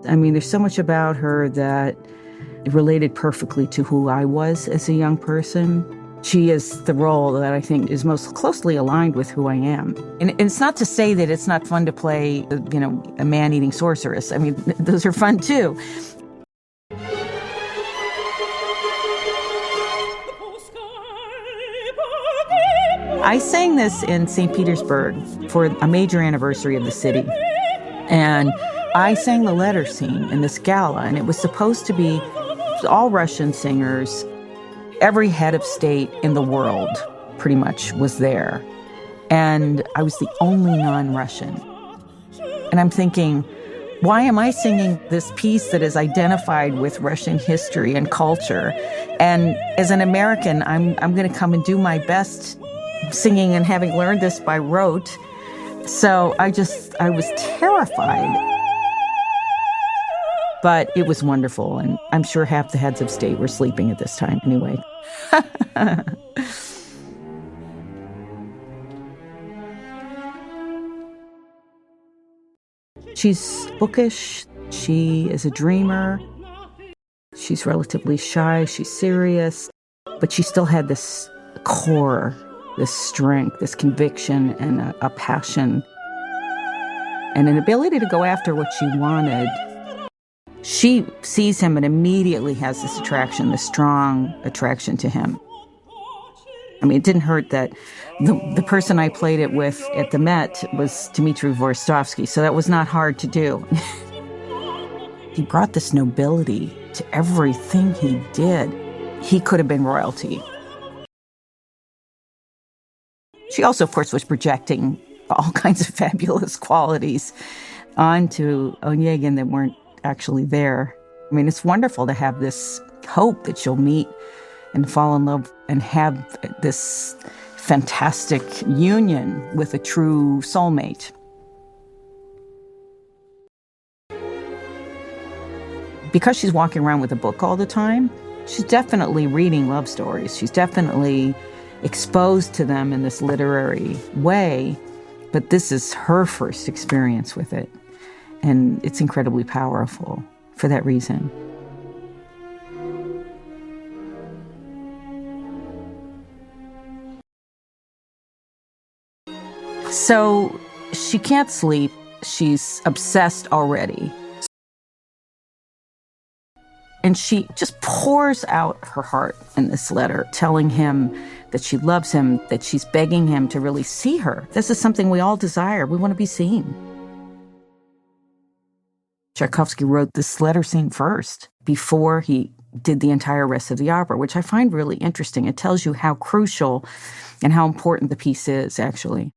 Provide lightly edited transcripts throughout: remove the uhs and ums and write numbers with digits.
I mean, there's so much about her that related perfectly to who I was as a young person. She is the role that I think is most closely aligned with who I am. And it's not to say that it's not fun to play, a man-eating sorceress. I mean, those are fun too. I sang this in St. Petersburg for a major anniversary of the city. And I sang the letter scene in this gala, and it was supposed to be all Russian singers. Every head of state in the world pretty much was there. And I was the only non-Russian. And I'm thinking, why am I singing this piece that is identified with Russian history and culture? And as an American, I'm going to come and do my best singing and having learned this by rote. So I was terrified. But it was wonderful, and I'm sure half the heads of state were sleeping at this time anyway. She's bookish. She is a dreamer. She's relatively shy. She's serious. But she still had this core, this strength, this conviction, and a passion, and an ability to go after what she wanted. She sees him and immediately has this attraction, this strong attraction to him. I mean, it didn't hurt that the person I played it with at the Met was Dmitri Voristovsky, so that was not hard to do. He brought this nobility to everything he did. He could have been royalty. She also, of course, was projecting all kinds of fabulous qualities onto Onegin that weren't actually there. I mean, it's wonderful to have this hope that you'll meet and fall in love and have this fantastic union with a true soulmate. Because she's walking around with a book all the time, she's definitely reading love stories. She's definitely exposed to them in this literary way, but this is her first experience with it. And it's incredibly powerful for that reason. So she can't sleep. She's obsessed already. And she just pours out her heart in this letter, telling him that she loves him, that she's begging him to really see her. This is something we all desire. We want to be seen. Tchaikovsky wrote this letter scene first, before he did the entire rest of the opera, which I find really interesting. It tells you how crucial and how important the piece is, actually.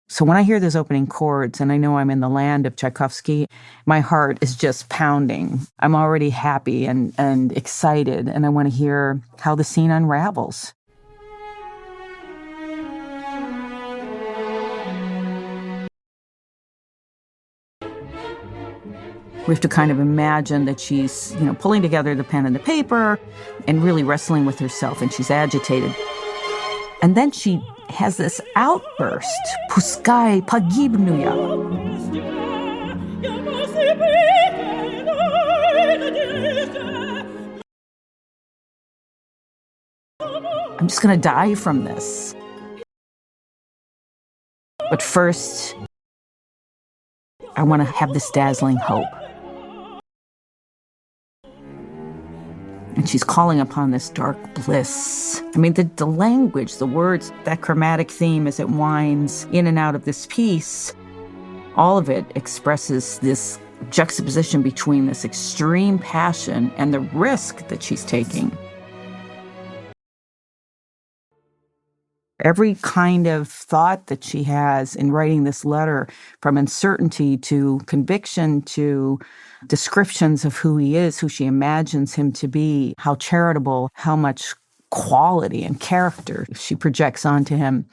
So when I hear those opening chords and I know I'm in the land of Tchaikovsky, my heart is just pounding. I'm already happy and excited, and I want to hear how the scene unravels. We have to kind of imagine that she's, pulling together the pen and the paper and really wrestling with herself, and she's agitated. And then she has this outburst, "Puskай pogibnu ya." I'm just going to die from this. But first, I want to have this dazzling hope. And she's calling upon this dark bliss. I mean, the language, the words, that chromatic theme as it winds in and out of this piece, all of it expresses this juxtaposition between this extreme passion and the risk that she's taking. Every kind of thought that she has in writing this letter, from uncertainty to conviction to descriptions of who he is, who she imagines him to be, how charitable, how much quality and character she projects onto him.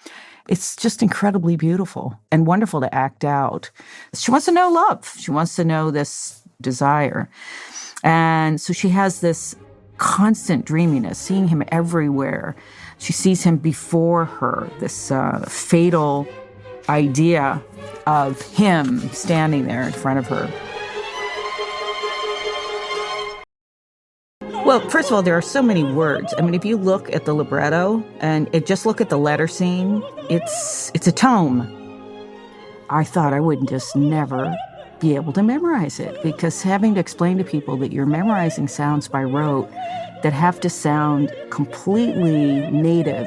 It's just incredibly beautiful and wonderful to act out. She wants to know love. She wants to know this desire. And so she has this constant dreaminess, seeing him everywhere. She sees him before her, this fatal idea of him standing there in front of her. Well, first of all, there are so many words. I mean, if you look at the libretto and just look at the letter scene, it's a tome. I thought I would just never be able to memorize it, because having to explain to people that you're memorizing sounds by rote that have to sound completely native,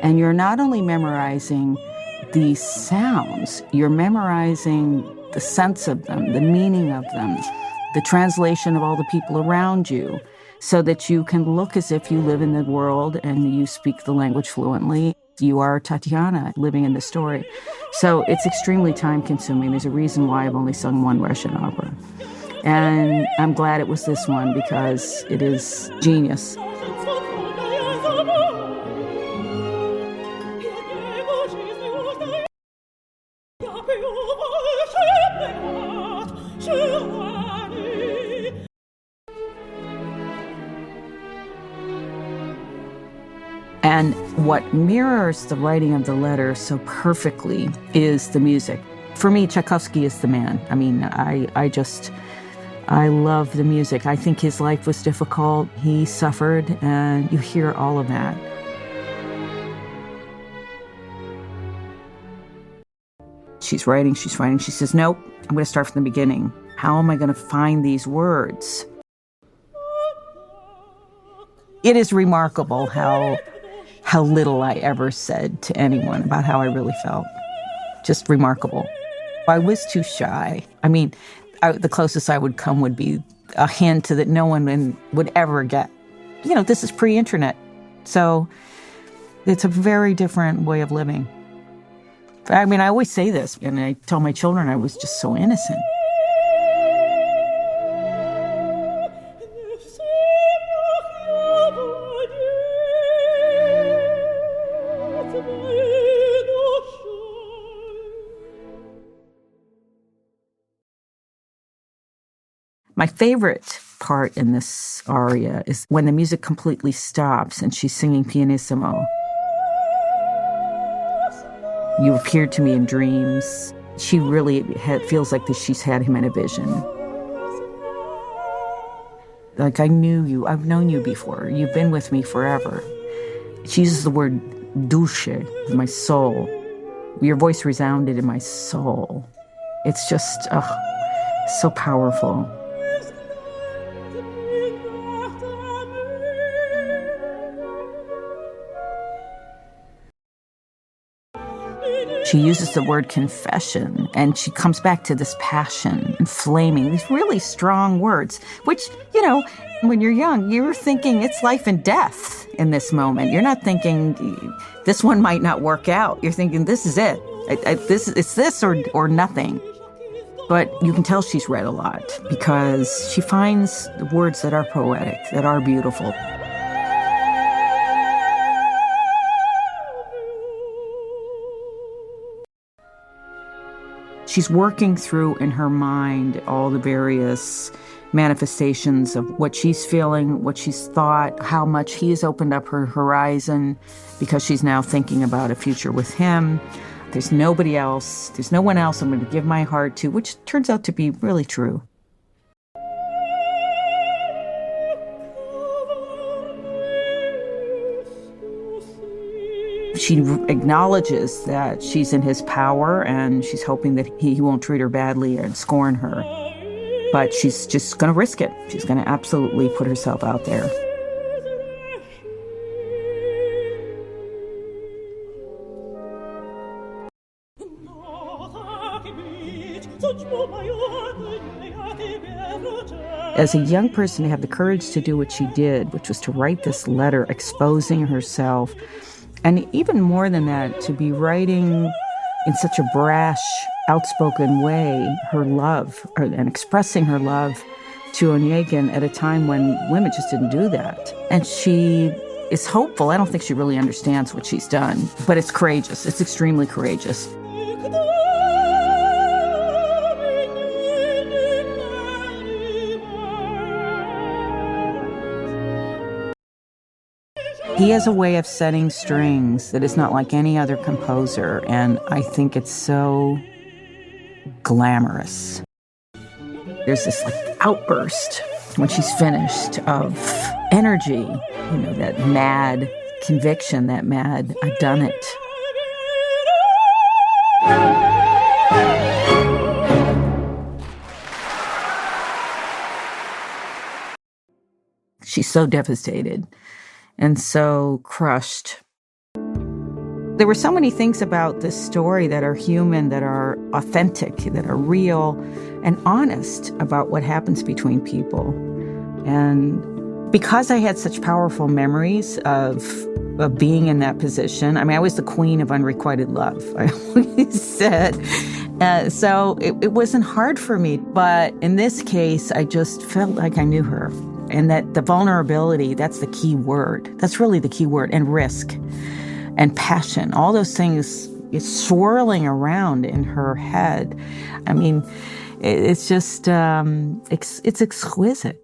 and you're not only memorizing these sounds, you're memorizing the sense of them, the meaning of them, the translation of all the people around you, so that you can look as if you live in the world and you speak the language fluently. You are Tatiana living in the story. So it's extremely time-consuming. There's a reason why I've only sung one Russian opera. And I'm glad it was this one, because it is genius. And what mirrors the writing of the letter so perfectly is the music. For me, Tchaikovsky is the man. I mean, I love the music. I think his life was difficult. He suffered, and you hear all of that. She's writing. She says, nope, I'm going to start from the beginning. How am I going to find these words? It is remarkable how little I ever said to anyone about how I really felt. Just remarkable. I was too shy. I mean, the closest I would come would be a hint that no one would ever get. You know, this is pre-internet. So it's a very different way of living. I mean, I always say this, and I tell my children I was just so innocent. My favorite part in this aria is when the music completely stops and she's singing pianissimo. You appeared to me in dreams. She really feels like she's had him in a vision. Like, I knew you. I've known you before. You've been with me forever. She uses the word dusche, my soul. Your voice resounded in my soul. It's just, so powerful. She uses the word confession, and she comes back to this passion and flaming, these really strong words, which, you know, when you're young, you're thinking it's life and death in this moment. You're not thinking this one might not work out. You're thinking this is it. It's this or nothing. But you can tell she's read a lot, because she finds words that are poetic, that are beautiful. She's working through in her mind all the various manifestations of what she's feeling, what she's thought, how much he's opened up her horizon, because she's now thinking about a future with him. There's nobody else. There's no one else I'm going to give my heart to, which turns out to be really true. She acknowledges that she's in his power, and she's hoping that he won't treat her badly and scorn her. But she's just going to risk it. She's going to absolutely put herself out there. As a young person, to have the courage to do what she did, which was to write this letter exposing herself, and even more than that, to be writing in such a brash, outspoken way her love, and expressing her love to Onegin at a time when women just didn't do that. And she is hopeful. I don't think she really understands what she's done, but it's courageous. It's extremely courageous. He has a way of setting strings that is not like any other composer, and I think it's so glamorous. There's this outburst when she's finished of energy, that mad conviction, that mad, I've done it. She's so devastated and so crushed. There were so many things about this story that are human, that are authentic, that are real and honest about what happens between people. And because I had such powerful memories of being in that position, I was the queen of unrequited love, I always said. So it wasn't hard for me. But in this case, I just felt like I knew her. And that the vulnerability, that's the key word. That's really the key word. And risk and passion, all those things is swirling around in her head. It's just, it's exquisite.